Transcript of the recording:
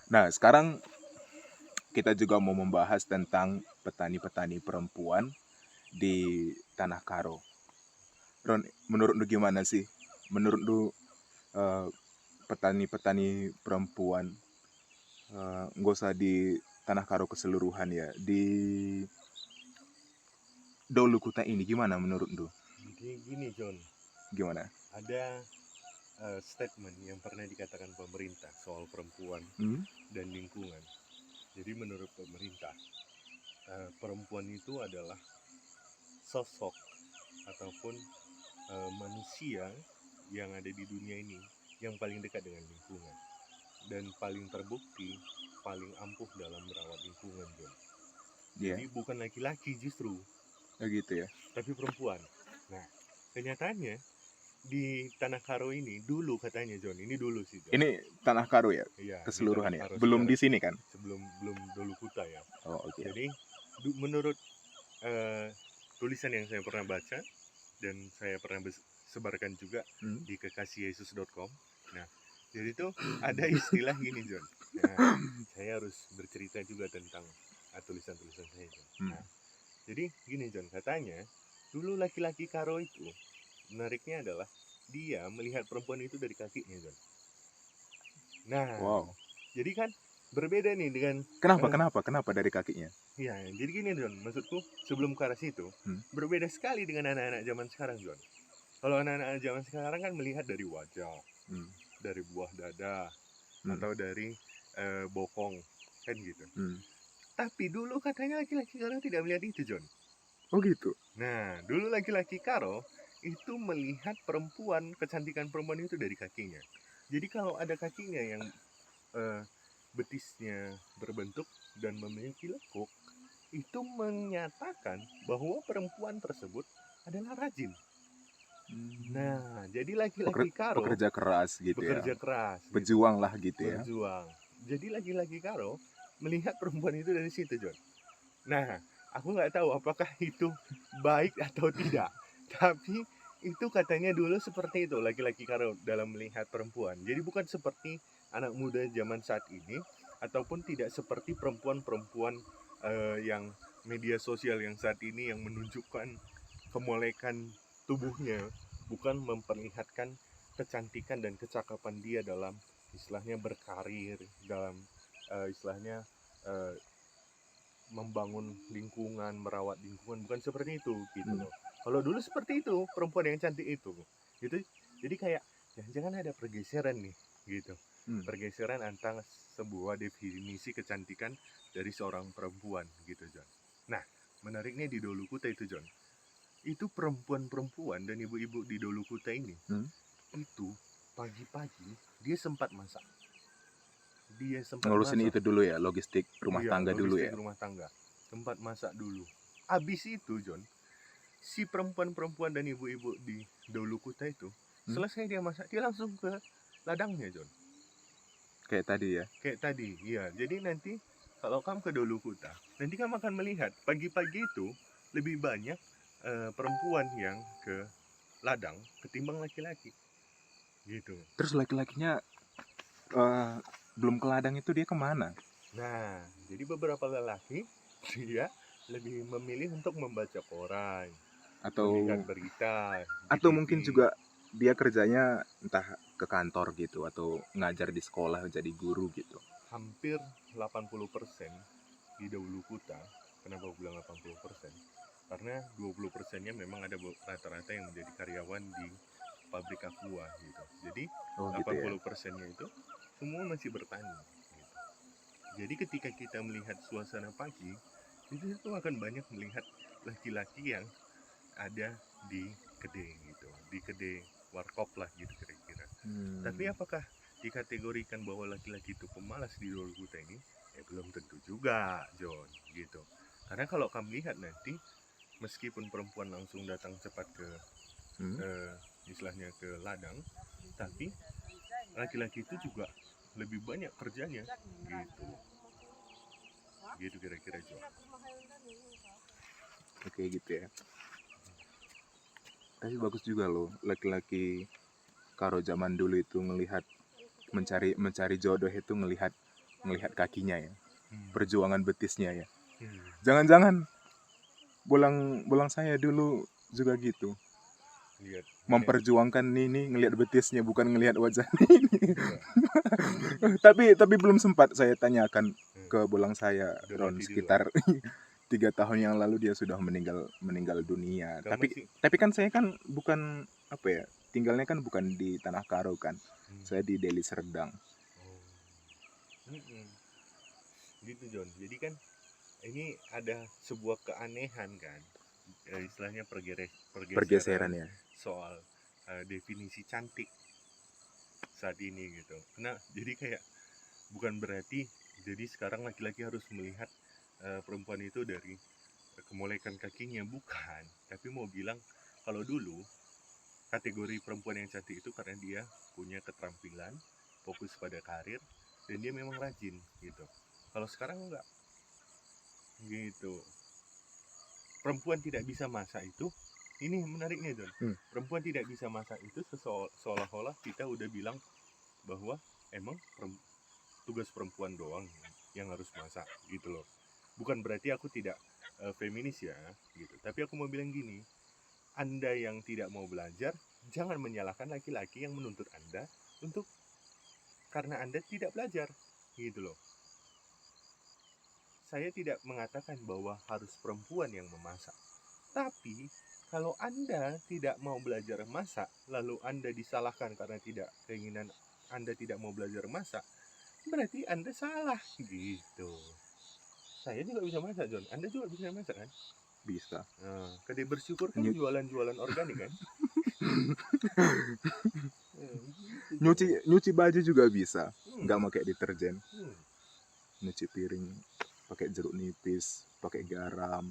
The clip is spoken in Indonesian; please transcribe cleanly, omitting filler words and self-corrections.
Nah, sekarang kita juga mau membahas tentang petani-petani perempuan di Tanah Karo. Ron, menurut lu gimana sih? Menurut lu eh, petani-petani perempuan, nggak usah di Tanah Karo keseluruhan ya, di Dolu Kuta ini gimana menurut lu? Jadi gini John, Gimana? ada statement yang pernah dikatakan pemerintah soal perempuan Hmm? dan lingkungan. Jadi menurut pemerintah, perempuan itu adalah sosok ataupun manusia yang ada di dunia ini yang paling dekat dengan lingkungan dan paling terbukti paling ampuh dalam merawat lingkungan John. Iya, Jadi bukan laki-laki justru, gitu ya. tapi perempuan. Nah, kenyataannya di Tanah Karo ini dulu katanya John, ini dulu sih John. Ini Tanah Karo ya, Iya, ini Tanah keseluruhan ya. Karo Belum secara di sini kan? belum Dolu Kuta ya. Oh, oke. Jadi menurut tulisan yang saya pernah baca dan saya pernah sebarkan juga Hmm? di kekasihyesus.com. Nah, jadi itu ada istilah gini John. Nah, saya harus bercerita juga tentang tulisan-tulisan saya John. Nah, jadi gini John, katanya dulu laki-laki Karo itu menariknya adalah dia melihat perempuan itu dari kakinya John. Nah, Wow. jadi kan berbeda nih dengan Kenapa dari kakinya? ya, jadi gini John, maksudku sebelum ke arah situ Hmm? berbeda sekali dengan anak-anak zaman sekarang John. Kalau anak-anak zaman sekarang kan melihat dari wajah, Hmm. dari buah dada, Hmm. atau dari bokong, kan gitu. Hmm. Tapi dulu katanya laki-laki Karo tidak melihat itu John. Oh gitu. Nah, dulu laki-laki Karo itu melihat perempuan, kecantikan perempuan itu dari kakinya. Jadi kalau ada kakinya yang betisnya berbentuk dan memiliki lekuk, itu menyatakan bahwa perempuan tersebut adalah rajin. Nah, jadi laki-laki Karo Pekerja keras gitu ya. bekerja keras, gitu. Pejuang lah gitu ya. Berjuang. Jadi laki-laki Karo melihat perempuan itu dari situ, John. Nah, aku nggak tahu apakah itu baik atau tidak. Tapi itu katanya dulu seperti itu laki-laki Karo dalam melihat perempuan. Jadi bukan seperti anak muda zaman saat ini ataupun tidak seperti perempuan-perempuan yang media sosial yang saat ini yang menunjukkan kemolekan tubuhnya, bukan memperlihatkan kecantikan dan kecakapan dia dalam istilahnya berkarir, dalam istilahnya uh, membangun lingkungan, merawat lingkungan, bukan seperti itu gitu loh. Kalau dulu seperti itu, perempuan yang cantik itu gitu. Jadi kayak jangan-jangan ada pergeseran nih gitu. Pergeseran antara sebuah definisi kecantikan dari seorang perempuan gitu John. Nah, menariknya di Dolu Kuta itu John, itu perempuan-perempuan dan ibu-ibu di Dolu Kuta ini itu pagi-pagi dia sempat masak. Dia sempat Ngurusin masak. itu dulu ya, logistik rumah Iya, tangga dulu logistik ya. rumah tangga. Sempat masak dulu. Abis itu John, si perempuan-perempuan dan ibu-ibu di Dolu Kuta itu selesai dia masak, dia langsung ke ladangnya John. Kayak tadi ya. Kayak tadi, iya. Jadi nanti kalau kamu ke Dolu Kuta, nanti kamu akan melihat pagi-pagi itu lebih banyak perempuan yang ke ladang ketimbang laki-laki. Gitu. Terus laki-lakinya eh, belum ke ladang itu dia kemana? Nah, jadi beberapa lelaki dia lebih memilih untuk membaca koran, melihat Atau berita di atau TV. mungkin juga dia kerjanya entah ke kantor gitu atau ngajar di sekolah jadi guru gitu. Hampir 80% di Dahulu Kuta. Kenapa aku bilang 80%? Karena 20%-nya memang ada rata-rata yang menjadi karyawan di pabrik aqua gitu. Jadi Oh gitu ya. 80%-nya itu semua masih bertani gitu. Jadi ketika kita melihat suasana pagi, itu akan banyak melihat laki-laki yang ada di kedai gitu, di kedai warkop lah gitu kira-kira. Tapi apakah dikategorikan bahwa laki-laki itu pemalas di Dolu Kuta ini? Belum tentu juga, John, gitu. Karena kalau kamu lihat nanti, meskipun perempuan langsung datang cepat ke istilahnya ke ladang, tapi laki-laki itu juga lebih banyak kerjanya, gitu. Gitu kira-kira, John. Oke gitu ya. Tapi bagus juga loh laki-laki Karo zaman dulu itu ngelihat mencari jodoh itu ngelihat ngelihat kakinya ya, Hmm. perjuangan betisnya ya. Hmm. Jangan-jangan bolang saya dulu juga gitu, Lihat. memperjuangkan ini ngelihat betisnya bukan ngelihat wajah ini. Iya. tapi belum sempat saya tanyakan Hmm. ke bolang saya, Udah Ron, mati duluan. sekitar 3 tahun yang lalu dia sudah meninggal dunia. Kamu masih. Tapi kan saya kan bukan apa ya, tinggalnya kan bukan di Tanah Karo kan, saya di Deli Serdang. Oh. Mm-mm. Gitu John. Jadi kan ini ada sebuah keanehan kan, istilahnya Pergeseran ya. soal definisi cantik saat ini gitu. Nah jadi kayak bukan berarti jadi sekarang laki-laki harus melihat perempuan itu dari kemolekan kakinya, bukan. Tapi mau bilang kalau dulu kategori perempuan yang cantik itu karena dia punya keterampilan, fokus pada karir, dan dia memang rajin gitu. Kalau sekarang enggak gitu. Perempuan tidak bisa masak itu, ini menariknya Don. Perempuan tidak bisa masak itu seolah-olah kita udah bilang bahwa emang tugas perempuan doang yang harus masak gitu loh. Bukan berarti aku tidak feminis ya gitu. Tapi aku mau bilang gini, Anda yang tidak mau belajar, jangan menyalahkan laki-laki yang menuntut Anda untuk karena Anda tidak belajar gitu loh. Saya tidak mengatakan bahwa harus perempuan yang memasak. Tapi kalau Anda tidak mau belajar masak, lalu Anda disalahkan karena keinginan Anda tidak mau belajar masak, berarti Anda salah gitu. Saya juga bisa masak John, Anda juga bisa masak kan? Bisa. Nah, Kedai Bersyukur kan jualan-jualan organik kan? Nyuci baju juga bisa, nggak pakai deterjen. Nyuci piring pakai jeruk nipis, pakai garam,